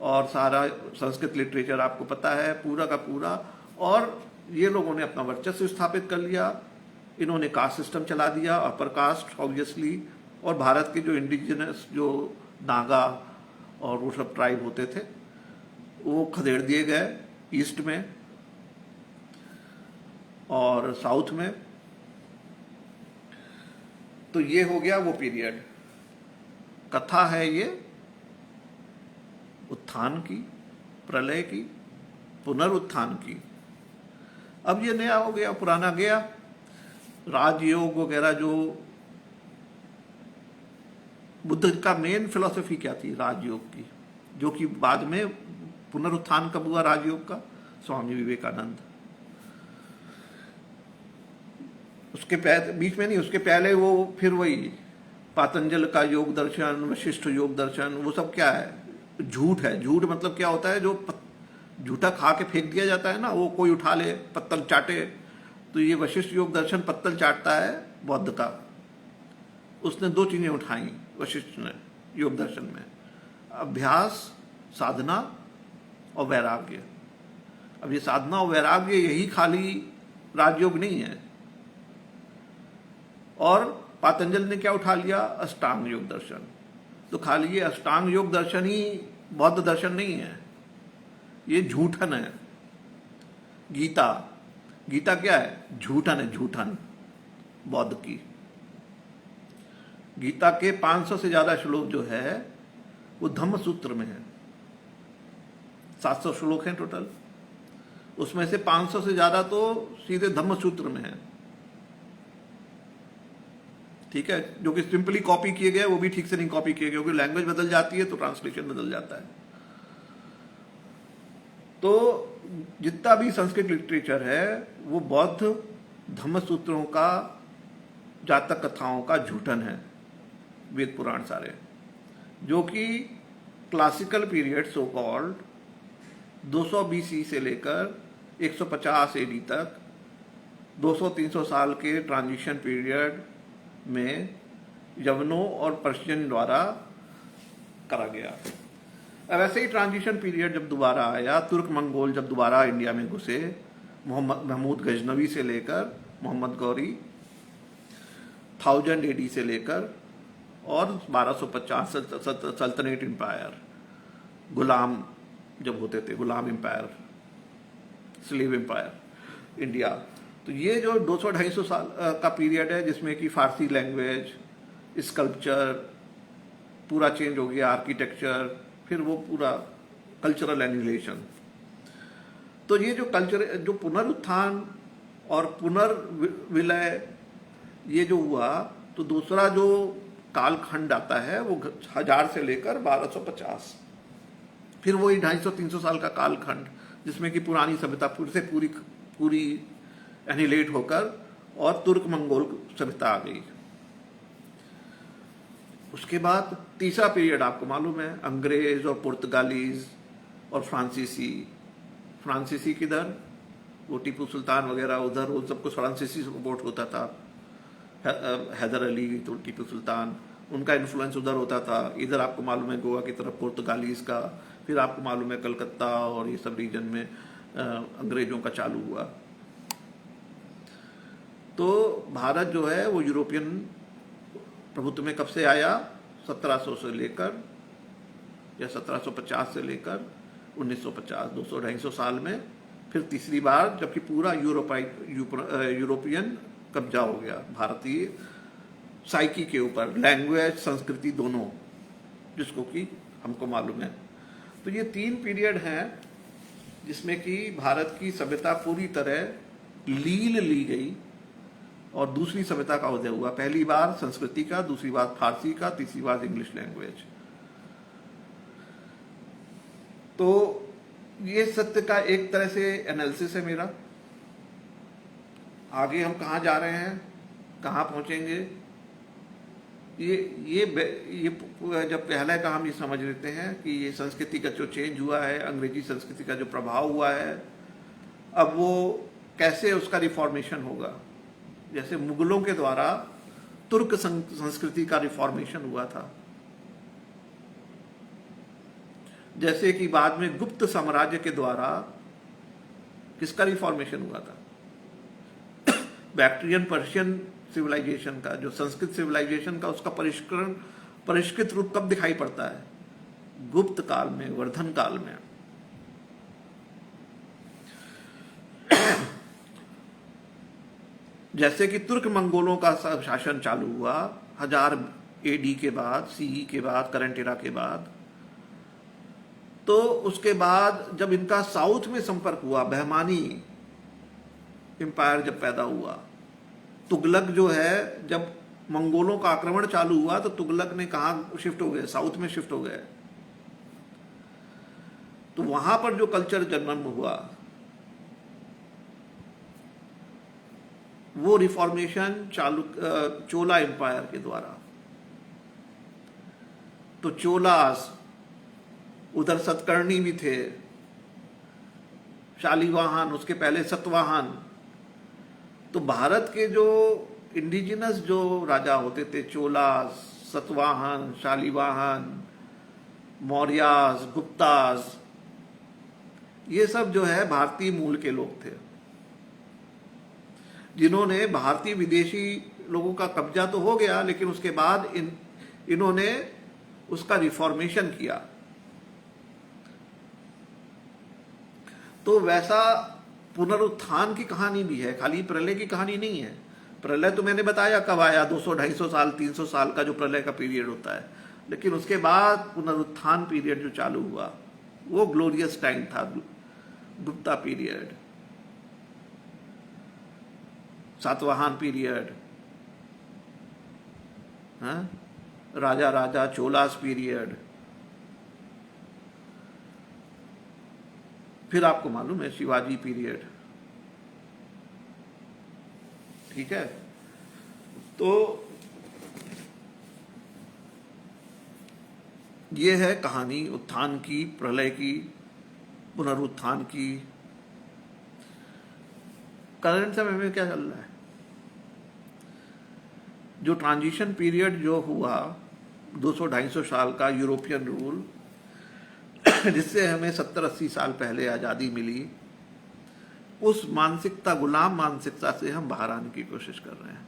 और सारा संस्कृत लिटरेचर आपको पता है पूरा का पूरा। और ये लोगों ने अपना वर्चस्व स्थापित कर लिया। इन्होंने कास्ट सिस्टम चला दिया, अपर कास्ट ऑब्वियसली, और भारत के जो इंडिजिनस जो नागा और वो सब ट्राइब होते थे, वो खदेड़ दिए गए ईस्ट में और साउथ में। तो ये हो गया वो पीरियड। कथा है ये उत्थान की, प्रलय की, पुनरुत्थान की। अब ये नया हो गया, पुराना गया। राजयोग वगैरह जो बुद्ध का मेन फिलॉसफी क्या थी राजयोग की, जो कि बाद में पुनरुत्थान कब हुआ राजयोग का? स्वामी विवेकानंद। उसके बीच में नहीं, उसके पहले वो फिर वही पातंजल का योग दर्शन, वशिष्ठ योग दर्शन, वो सब क्या है? झूठ है। झूठ मतलब क्या होता है? जो झूठा खा के फेंक दिया जाता है ना, वो कोई उठा ले, पत्तल चाटे। तो ये वशिष्ठ योग दर्शन पत्तल चाटता है बौद्ध का। उसने दो चीजें उठाई वशिष्ठ ने योग दर्शन में, अभ्यास, साधना और वैराग्य। अब ये साधना और वैराग्य यही खाली राजयोग नहीं है। और पातंजल ने क्या उठा लिया? अष्टांग योग दर्शन। तो खाली ये अष्टांग योग दर्शन ही बौद्ध दर्शन नहीं है, ये झूठन है। गीता, गीता क्या है? झूठन है, झूठन बौद्ध की। गीता के 500 से ज्यादा श्लोक जो है वो धम्म सूत्र में है। 700 श्लोक हैं टोटल, उसमें से 500 से ज्यादा तो सीधे धम्म सूत्र में है। ठीक है, जो कि सिंपली कॉपी किए गए, वो भी ठीक से नहीं कॉपी किए गए, क्योंकि लैंग्वेज बदल जाती है तो ट्रांसलेशन बदल जाता है। तो जितना भी संस्कृत लिटरेचर है वो बौद्ध धम्म सूत्रों का, जातक कथाओं का झूठन है, वेद पुराण सारे, जो कि classical period so called 200 BC से लेकर 150 AD तक 200-300 साल के ट्रांजिशन पीरियड में यवनों और पर्शियन द्वारा करा गया। अब ऐसे ही ट्रांजिशन पीरियड जब दोबारा आया, तुर्क मंगोल जब दोबारा इंडिया में घुसे, महमूद गजनवी से लेकर मोहम्मद गौरी 1000 AD से लेकर और 1250 सल्तनत एम्पायर, गुलाम जब होते थे, गुलाम एम्पायर, स्लेव एम्पायर इंडिया। तो ये जो 200-250 साल का पीरियड है, जिसमें कि फारसी लैंग्वेज, स्कल्पचर पूरा चेंज हो गया, आर्किटेक्चर, फिर वो पूरा कल्चरल एनिहिलेशन। तो ये जो कल्चर, जो पुनरुत्थान और पुनर्विलय ये जो हुआ, तो दूसरा जो कालखंड आता है वो 1000 से लेकर 1250, फिर वही 250-300 साल का कालखंड, जिसमें कि पुरानी सभ्यता फिर से पूरी एनिहिलेट होकर और तुर्क मंगोल सभ्यता आ गई। उसके बाद तीसरा पीरियड आपको मालूम है, अंग्रेज और पुर्तगालीज और फ्रांसीसी किधर? वो टीपू सुल्तान वगैरह उधर, वो सबको फ्रांसीसी सपोर्ट होता था। हैदर अली तो टीपू सुल्तान, उनका इन्फ्लुएंस उधर होता था। इधर आपको मालूम है गोवा की तरफ पुर्तगालीज का, फिर आपको मालूम है कलकत्ता और ये सब रीजन में अंग्रेजों का चालू हुआ। तो भारत जो है वो यूरोपियन प्रभुत्व में कब से आया? 1700 से लेकर या 1750 से लेकर 1950, 200-250 साल में फिर तीसरी बार, जबकि पूरा यूरोपियन कब्जा हो गया भारतीय साइकी के ऊपर, लैंग्वेज, संस्कृति दोनों, जिसको कि हमको मालूम है। तो ये 3 पीरियड हैं जिसमें कि भारत की सभ्यता पूरी तरह लील ली गई और दूसरी सभ्यता का उदय हुआ। पहली बार संस्कृति का, दूसरी बार फारसी का, तीसरी बार इंग्लिश लैंग्वेज। तो ये सत्य का एक तरह से एनालिसिस है मेरा। आगे हम कहाँ जा रहे हैं, कहाँ पहुंचेंगे, ये जब पहले का हम ये समझ लेते हैं कि ये संस्कृति का जो चेंज हुआ है, अंग्रेजी संस्कृति का जो प्रभाव हुआ है, अब वो कैसे उसका रिफॉर्मेशन होगा। जैसे मुगलों के द्वारा तुर्क संस्कृति का रिफॉर्मेशन हुआ था, जैसे कि बाद में गुप्त साम्राज्य के द्वारा किसका रिफॉर्मेशन हुआ था? बैक्ट्रियन पर्शियन सिविलाइजेशन का, जो संस्कृत सिविलाइजेशन का, उसका परिष्करण परिष्कृत रूप कब दिखाई पड़ता है? गुप्त काल में, वर्धन काल में। जैसे कि तुर्क मंगोलों का शासन चालू हुआ 1000 AD के बाद, CE के बाद, करंट एरा के बाद, तो उसके बाद जब इनका साउथ में संपर्क हुआ, बहमानी एम्पायर जब पैदा हुआ, तुगलक जो है, जब मंगोलों का आक्रमण चालू हुआ तो तुगलक ने कहाँ शिफ्ट हो गए? साउथ में शिफ्ट हो गए। तो वहां पर जो कल्चर जन्म हुआ वो रिफॉर्मेशन चोला एम्पायर के द्वारा। तो चोलास, उधर सतकर्णी भी थे, शालिवाहन, उसके पहले सतवाहन। तो भारत के जो इंडिजिनस जो राजा होते थे, चोलास, सतवाहन, शालिवाहन, मौर्यास, गुप्तास, ये सब जो है भारतीय मूल के लोग थे, जिन्होंने भारतीय विदेशी लोगों का कब्जा तो हो गया, लेकिन उसके बाद इन्होंने उसका रिफॉर्मेशन किया। तो वैसा पुनरुत्थान की कहानी भी है, खाली प्रलय की कहानी नहीं है। प्रलय तो मैंने बताया कब आया, 200-250 साल, 300 साल का जो प्रलय का पीरियड होता है, लेकिन उसके बाद पुनरुत्थान पीरियड जो चालू हुआ वो ग्लोरियस टाइम था, गुप्ता पीरियड, सातवाहन पीरियड, राजा राजा चोलास पीरियड। फिर आपको मालूम है शिवाजी पीरियड, ठीक है। तो ये है कहानी उत्थान की, प्रलय की, पुनरुत्थान की। करंट समय में क्या चल रहा है? जो ट्रांजिशन पीरियड जो हुआ 200-250 साल का यूरोपियन रूल, जिससे हमें 70-80 साल पहले आज़ादी मिली, उस मानसिकता, गुलाम मानसिकता से हम बाहर आने की कोशिश कर रहे हैं।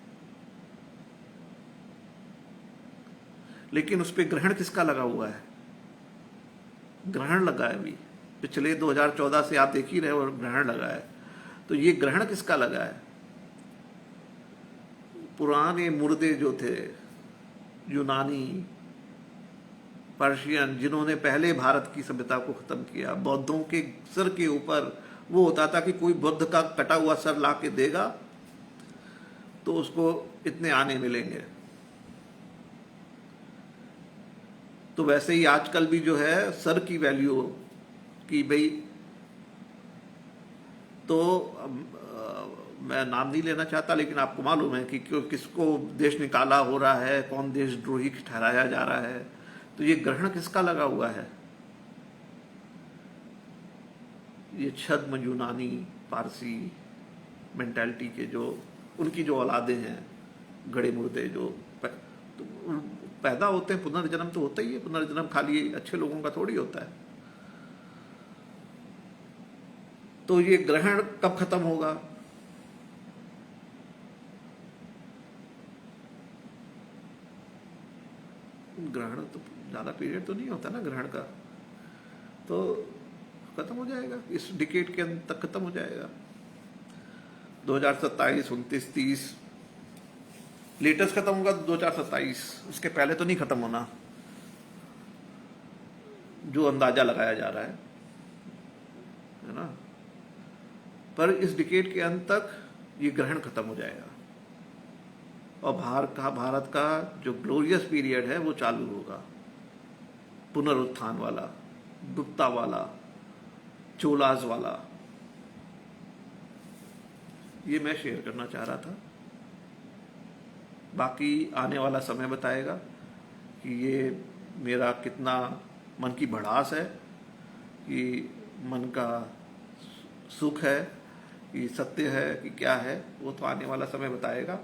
लेकिन उस पर ग्रहण किसका लगा हुआ है? ग्रहण लगा है अभी, पिछले 2014 से आप देख ही रहे हो ग्रहण लगा है। तो ये ग्रहण किसका लगा है? पुराने मुर्दे जो थे, यूनानी, पर्शियन, जिन्होंने पहले भारत की सभ्यता को खत्म किया, बौद्धों के सर के ऊपर वो होता था कि कोई बुद्ध का कटा हुआ सर ला के देगा तो उसको इतने आने मिलेंगे। तो वैसे ही आजकल भी जो है सर की वैल्यू कि भाई, तो मैं नाम नहीं लेना चाहता, लेकिन आपको मालूम है कि किसको देश निकाला हो रहा है, कौन देशद्रोही ठहराया जा रहा है। तो ये ग्रहण किसका लगा हुआ है? ये छद्म यूनानी पारसी मेंटालिटी के जो उनकी जो औलादे हैं, गड़े मुर्दे जो पैदा होते हैं। पुनर्जन्म तो होता ही है, पुनर्जन्म खाली अच्छे लोगों का थोड़ी होता है। तो ये ग्रहण कब खत्म होगा? ग्रहण तो ज्यादा पीरियड तो नहीं होता ना ग्रहण का, तो खत्म हो जाएगा, इस डिकेड के अंत तक खत्म हो जाएगा। 2027, 29, 30 लेटेस्ट खत्म होगा 2027, उसके पहले तो नहीं खत्म होना, जो अंदाजा लगाया जा रहा है ना। पर इस डिकेड के अंत तक ये ग्रहण खत्म हो जाएगा और भारत का जो ग्लोरियस पीरियड है वो चालू होगा, पुनरुत्थान वाला, गुप्ता वाला, चोलास वाला। ये मैं शेयर करना चाह रहा था। बाकी आने वाला समय बताएगा कि ये मेरा कितना मन की भड़ास है, कि मन का सुख है, कि सत्य है, कि क्या है, वो तो आने वाला समय बताएगा।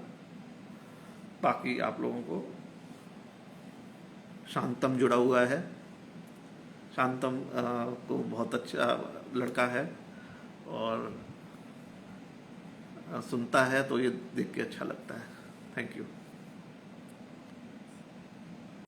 बाकी आप लोगों को शांतम जुड़ा हुआ है, शांतम को बहुत अच्छा लड़का है और सुनता है तो ये देख के अच्छा लगता है। Thank you.